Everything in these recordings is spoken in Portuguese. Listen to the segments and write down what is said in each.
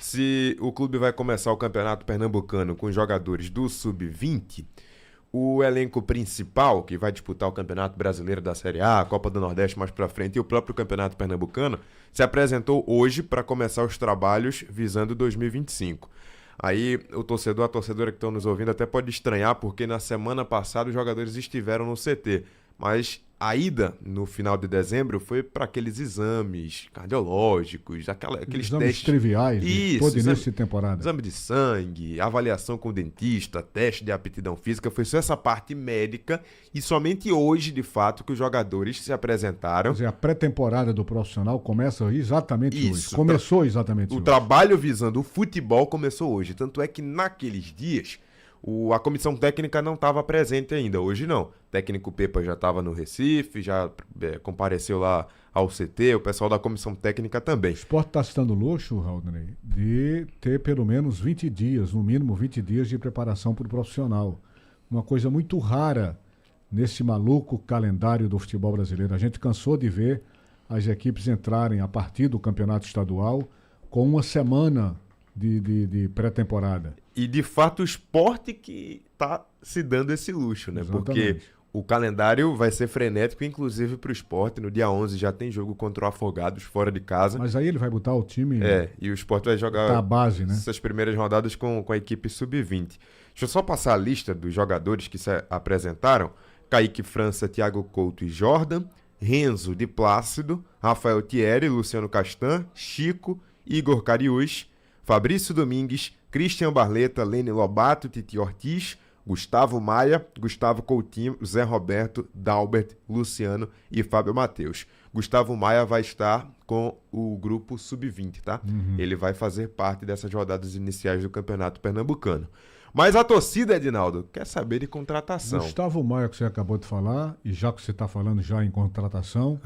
se o clube vai começar o Campeonato Pernambucano com jogadores do Sub-20, o elenco principal, que vai disputar o Campeonato Brasileiro da Série A, a Copa do Nordeste mais pra frente e o próprio Campeonato Pernambucano, se apresentou hoje para começar os trabalhos visando 2025. Aí a torcedora que estão nos ouvindo até pode estranhar, porque na semana passada os jogadores estiveram no CT, mas a ida no final de dezembro foi para aqueles exames cardiológicos, aqueles exames testes triviais de todo início de temporada. Exame de sangue, avaliação com o dentista, teste de aptidão física, foi só essa parte médica e somente hoje, de fato, que os jogadores se apresentaram. Quer dizer, a pré-temporada do profissional começa exatamente hoje. Começou exatamente hoje. O trabalho visando o futebol começou hoje, tanto é que naqueles dias a comissão técnica não estava presente ainda, hoje não. O técnico Pepa já estava no Recife, já compareceu lá ao CT, o pessoal da comissão técnica também. O Sport está se dando luxo, Raulney, de ter pelo menos 20 dias, no mínimo 20 dias de preparação para o profissional. Uma coisa muito rara nesse maluco calendário do futebol brasileiro. A gente cansou de ver as equipes entrarem a partir do campeonato estadual com uma semana de pré-temporada. E de fato o Sport que está se dando esse luxo, né? Exatamente. Porque o calendário vai ser frenético, inclusive para o Sport. No dia 11 já tem jogo contra o Afogados fora de casa. Mas aí ele vai botar o time... E o Sport vai jogar a base, né? Essas primeiras rodadas com a equipe Sub-20. Deixa eu só passar a lista dos jogadores que se apresentaram. Kaique França, Thiago Couto e Jordan, Renzo de Plácido, Rafael Thierry, Luciano Castan, Chico, Igor Cariús, Fabrício Domingues, Christian Barleta, Lene Lobato, Titi Ortiz, Gustavo Maia, Gustavo Coutinho, Zé Roberto, Dalbert, Luciano e Fábio Matheus. Gustavo Maia vai estar com o grupo Sub-20, tá? Ele vai fazer parte dessas rodadas iniciais do Campeonato Pernambucano. Mas a torcida, Edinaldo, quer saber de contratação. Gustavo Maia, que você acabou de falar, e já que você está falando já em contratação,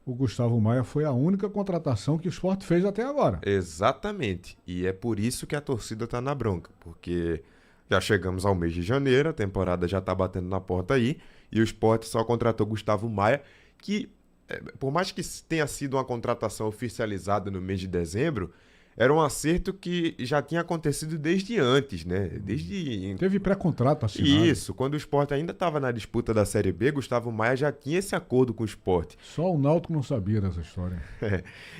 o Gustavo Maia foi a única contratação que o Sport fez até agora. Exatamente. E é por isso que a torcida está na bronca, porque já chegamos ao mês de janeiro, a temporada já está batendo na porta aí, e o Sport só contratou Gustavo Maia, que, por mais que tenha sido uma contratação oficializada no mês de dezembro, era um acerto que já tinha acontecido desde antes, né? Teve pré-contrato assinado. Isso, quando o Sport ainda estava na disputa da Série B, Gustavo Maia já tinha esse acordo com o Sport. Só o Náutico não sabia dessa história.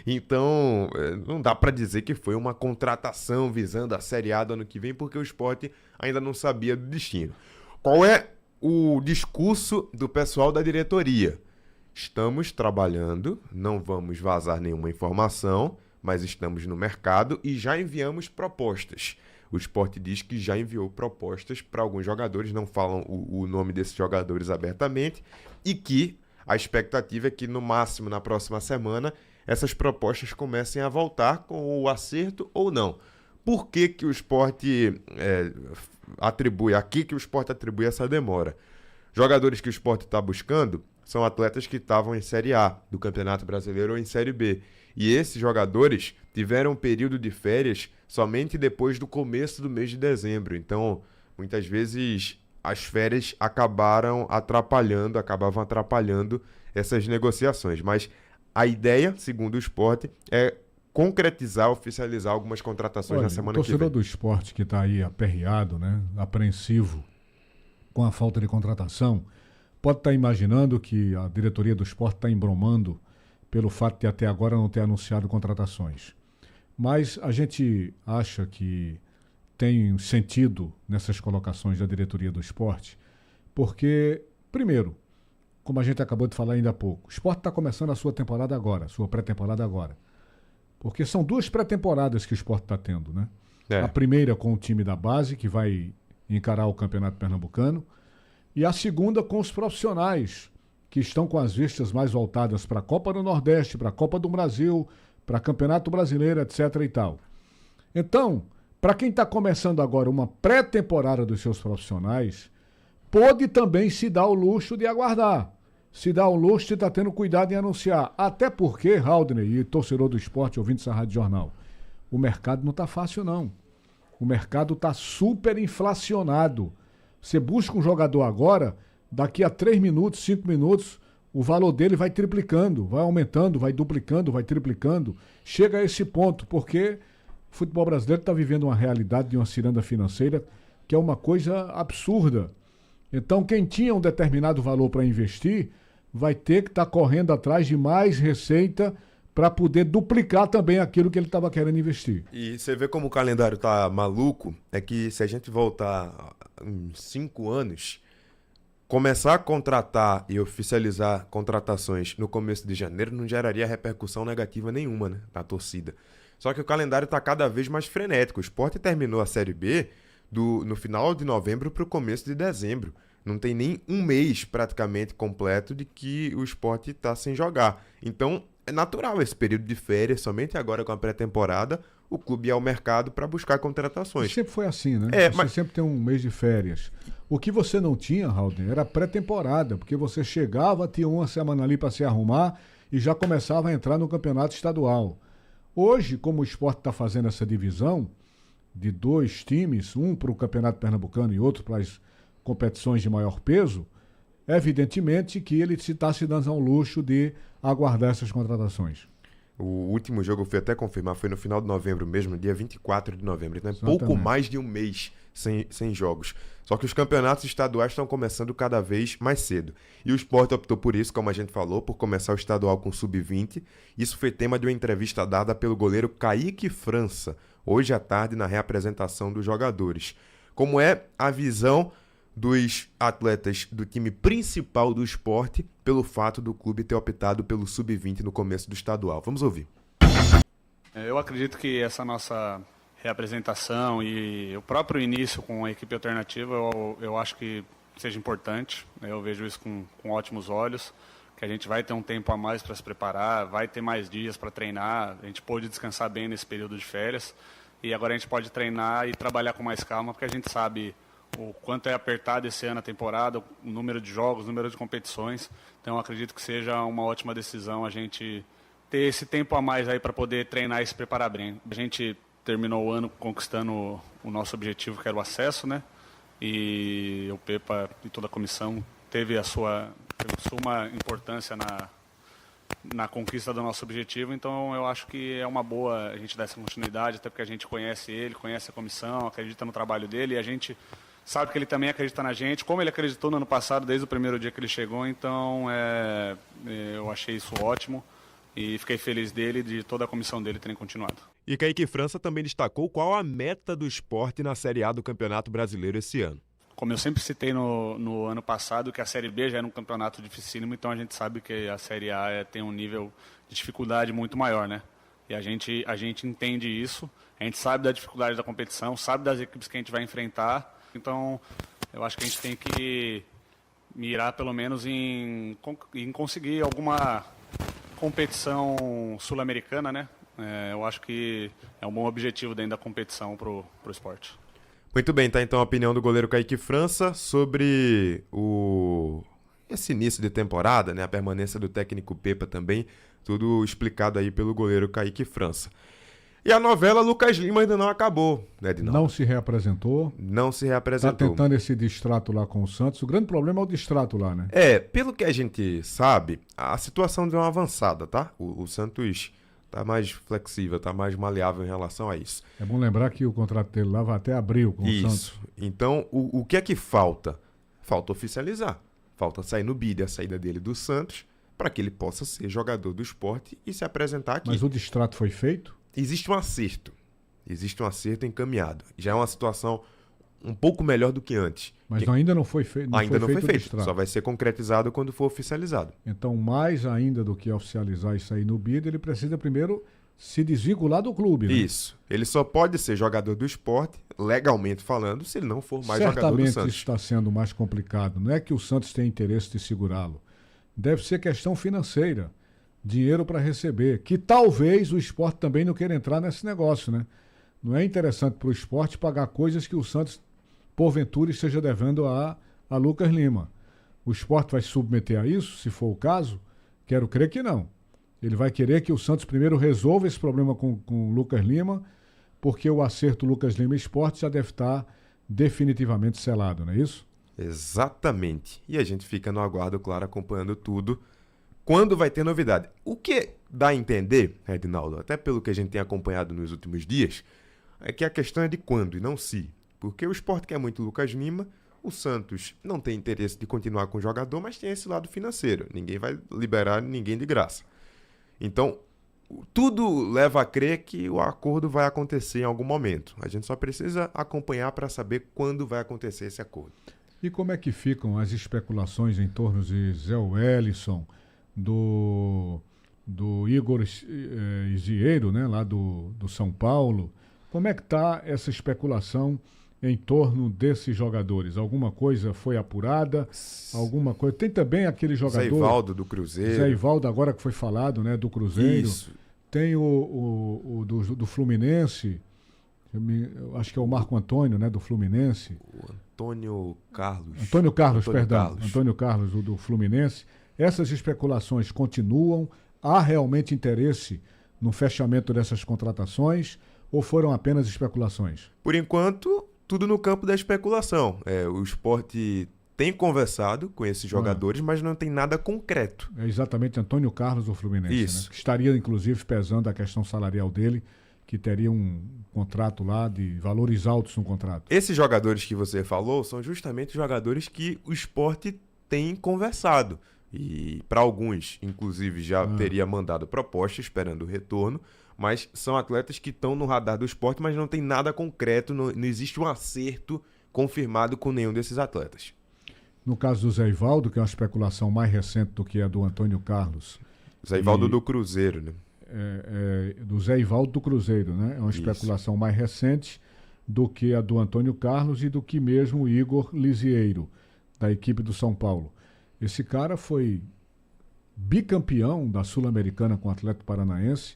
Então, não dá para dizer que foi uma contratação visando a Série A do ano que vem, porque o Sport ainda não sabia do destino. Qual é o discurso do pessoal da diretoria? Estamos trabalhando, não vamos vazar nenhuma informação, mas estamos no mercado e já enviamos propostas. O Sport diz que já enviou propostas para alguns jogadores, não falam o nome desses jogadores abertamente, e que a expectativa é que, no máximo, na próxima semana, essas propostas comecem a voltar com o acerto ou não. Por que que o Sport atribui essa demora? Jogadores que o Sport está buscando são atletas que estavam em Série A do Campeonato Brasileiro ou em Série B. E esses jogadores tiveram um período de férias somente depois do começo do mês de dezembro. Então, muitas vezes, as férias acabavam atrapalhando essas negociações. Mas a ideia, segundo o Sport, é concretizar, oficializar algumas contratações na semana que vem. O torcedor do Sport que está aí aperreado, né, apreensivo com a falta de contratação, pode estar imaginando que a diretoria do Sport está embromando pelo fato de até agora não ter anunciado contratações. Mas a gente acha que tem sentido nessas colocações da diretoria do Sport, porque, primeiro, como a gente acabou de falar ainda há pouco, o Sport está começando a sua temporada agora, sua pré-temporada agora. Porque são duas pré-temporadas que o Sport está tendo, né? A primeira com o time da base, que vai encarar o Campeonato Pernambucano, e a segunda com os profissionais, que estão com as vistas mais voltadas para a Copa do Nordeste, para a Copa do Brasil, para Campeonato Brasileiro, etc. e tal. Então, para quem está começando agora uma pré-temporada dos seus profissionais, pode também se dar o luxo de aguardar, se dar o luxo de estar tendo cuidado em anunciar. Até porque, Haldney e torcedor do Sport, ouvindo essa Rádio Jornal, o mercado não está fácil, não. O mercado está super inflacionado. Você busca um jogador agora, daqui a 3 minutos, 5 minutos, o valor dele vai triplicando, vai aumentando, vai duplicando, vai triplicando. Chega a esse ponto, porque O futebol brasileiro está vivendo uma realidade de uma ciranda financeira que é uma coisa absurda. Então, quem tinha um determinado valor para investir vai ter que estar correndo atrás de mais receita para poder duplicar também aquilo que ele estava querendo investir. E você vê como o calendário tá maluco, é que se a gente voltar uns 5 anos, começar a contratar e oficializar contratações no começo de janeiro não geraria repercussão negativa nenhuma, né, na torcida. Só que o calendário está cada vez mais frenético. O Sport terminou a Série B no final de novembro para o começo de dezembro. Não tem nem um mês praticamente completo de que o Sport está sem jogar. Então, é natural esse período de férias, somente agora com a pré-temporada, o clube ia ao mercado para buscar contratações. Sempre foi assim, né? Você mas sempre tem um mês de férias. O que você não tinha, Raulden, era pré-temporada, porque você chegava, tinha uma semana ali para se arrumar e já começava a entrar no campeonato estadual. Hoje, como o Sport está fazendo essa divisão de 2 times, um para o Campeonato Pernambucano e outro para as competições de maior peso, evidentemente que ele está se dando ao luxo de aguardar essas contratações. O último jogo, eu fui até confirmar, foi no final de novembro mesmo, dia 24 de novembro. Então é Exatamente. pouco mais de um mês sem jogos. Só que os campeonatos estaduais estão começando cada vez mais cedo. E o Sport optou por isso, como a gente falou, por começar o estadual com sub-20. Isso foi tema de uma entrevista dada pelo goleiro Kaique França, hoje à tarde na reapresentação dos jogadores. Como é a visão dos atletas do time principal do Sport pelo fato do clube ter optado pelo sub-20 no começo do estadual. Vamos ouvir. Eu acredito que essa nossa reapresentação e o próprio início com a equipe alternativa, eu acho que seja importante. Eu vejo isso com ótimos olhos, que a gente vai ter um tempo a mais para se preparar, vai ter mais dias para treinar, a gente pôde descansar bem nesse período de férias e agora a gente pode treinar e trabalhar com mais calma, porque a gente sabe o quanto é apertado esse ano a temporada, o número de jogos, o número de competições. Então eu acredito que seja uma ótima decisão a gente ter esse tempo a mais aí para poder treinar e se preparar bem. A gente terminou o ano conquistando o nosso objetivo, que era o acesso, né? E o Pepa e toda a comissão teve suma importância na conquista do nosso objetivo. Então eu acho que é uma boa a gente dar essa continuidade, até porque a gente conhece ele, conhece a comissão, acredita no trabalho dele e a gente sabe que ele também acredita na gente, como ele acreditou no ano passado, desde o primeiro dia que ele chegou. Então eu achei isso ótimo e fiquei feliz dele e de toda a comissão dele terem continuado. E Kaique França também destacou qual a meta do Sport na Série A do Campeonato Brasileiro esse ano. Como eu sempre citei no ano passado, que a Série B já era um campeonato dificílimo, então a gente sabe que a Série A tem um nível de dificuldade muito maior, né? E a gente entende isso, a gente sabe da dificuldade da competição, sabe das equipes que a gente vai enfrentar, então eu acho que a gente tem que mirar pelo menos em conseguir alguma competição sul-americana, né? Eu acho que é um bom objetivo dentro da competição para o esporte. Muito bem, tá então a opinião do goleiro Kaique França sobre esse início de temporada, né? A permanência do técnico Pepa também, tudo explicado aí pelo goleiro Kaique França. E a novela Lucas Lima ainda não acabou, né, Edinaldo? Não se reapresentou. Não se Está reapresentou. tentando esse distrato lá com o Santos. O grande problema é o distrato lá, né? Pelo que a gente sabe, a situação deu uma avançada, tá? O Santos tá mais flexível, tá mais maleável em relação a isso. É bom lembrar que o contrato dele lá vai até abril com o Santos. Isso. Então, o que é que falta? Falta oficializar. Falta sair no bid a saída dele do Santos para que ele possa ser jogador do Sport e se apresentar aqui. Mas o distrato foi feito? Existe um acerto encaminhado. Já é uma situação um pouco melhor do que antes. Mas ainda não foi feito. Ainda não foi o feito. distrato. Só vai ser concretizado quando for oficializado. Então, mais ainda do que oficializar e sair no bid, ele precisa primeiro se desvincular do clube, né? Isso. Ele só pode ser jogador do Sport, legalmente falando, se ele não for mais jogador do Certamente Santos. isso está sendo mais complicado. Não é que o Santos tem interesse de segurá-lo. Deve ser questão financeira. Dinheiro para receber. Que talvez o Sport também não queira entrar nesse negócio, né? Não é interessante para o Sport pagar coisas que o Santos, porventura, esteja devendo a Lucas Lima. O Sport vai se submeter a isso, se for o caso? Quero crer que não. Ele vai querer que o Santos primeiro resolva esse problema com o Lucas Lima, porque o acerto Lucas Lima Sport já deve estar definitivamente selado, não é isso? Exatamente. E a gente fica no aguardo, claro, acompanhando tudo. Quando vai ter novidade? O que dá a entender, Edinaldo, até pelo que a gente tem acompanhado nos últimos dias, é que a questão é de quando e não se. Porque o Sport quer muito Lucas Lima, o Santos não tem interesse de continuar com o jogador, mas tem esse lado financeiro. Ninguém vai liberar ninguém de graça. Então, tudo leva a crer que o acordo vai acontecer em algum momento. A gente só precisa acompanhar para saber quando vai acontecer esse acordo. E como é que ficam as especulações em torno de Zé Wellison, do Igor Isieiro, né, lá do São Paulo? Como é que está essa especulação em torno desses jogadores? Alguma coisa foi apurada? Alguma coisa? Tem também aquele jogador... Zé Ivaldo do Cruzeiro. Zé Ivaldo, agora que foi falado, né, do Cruzeiro. Isso. Tem o do Fluminense, eu acho que é o Marco Antônio, né, do Fluminense. O Antônio Carlos. Antônio Carlos, Antônio perdão. Carlos. Antônio Carlos, do Fluminense. Essas especulações continuam? Há realmente interesse no fechamento dessas contratações ou foram apenas especulações? Por enquanto, tudo no campo da especulação. O Sport tem conversado com esses jogadores, mas não tem nada concreto. É exatamente Antônio Carlos do Fluminense. Isso. Né? Que estaria, inclusive, pesando a questão salarial dele, que teria um contrato lá de valores altos no contrato. Esses jogadores que você falou são justamente jogadores que o Sport tem conversado. E para alguns, inclusive, já teria mandado proposta esperando o retorno, mas são atletas que estão no radar do Sport, mas não tem nada concreto, não existe um acerto confirmado com nenhum desses atletas. No caso do Zé Ivaldo, que é uma especulação mais recente do que a do Antônio Carlos. Zé Ivaldo do Cruzeiro, né? Do Zé Ivaldo do Cruzeiro, né? É uma especulação mais recente do que a do Antônio Carlos e do que mesmo o Igor Lisieiro, da equipe do São Paulo. Esse cara foi bicampeão da Sul-Americana com o Atlético Paranaense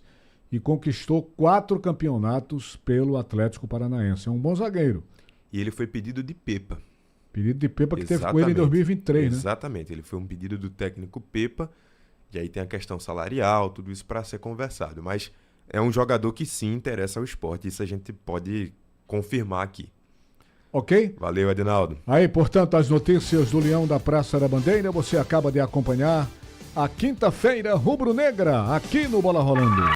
e conquistou 4 campeonatos pelo Atlético Paranaense. É um bom zagueiro. E ele foi pedido de Pepa. Pedido de Pepa que teve com ele em 2023, né? Exatamente. Ele foi um pedido do técnico Pepa. E aí tem a questão salarial, tudo isso para ser conversado. Mas é um jogador que sim interessa ao Sport. Isso a gente pode confirmar aqui. Ok? Valeu, Adinaldo. Aí, portanto, as notícias do Leão da Praça da Bandeira, você acaba de acompanhar a quinta-feira rubro-negra aqui no Bola Rolando.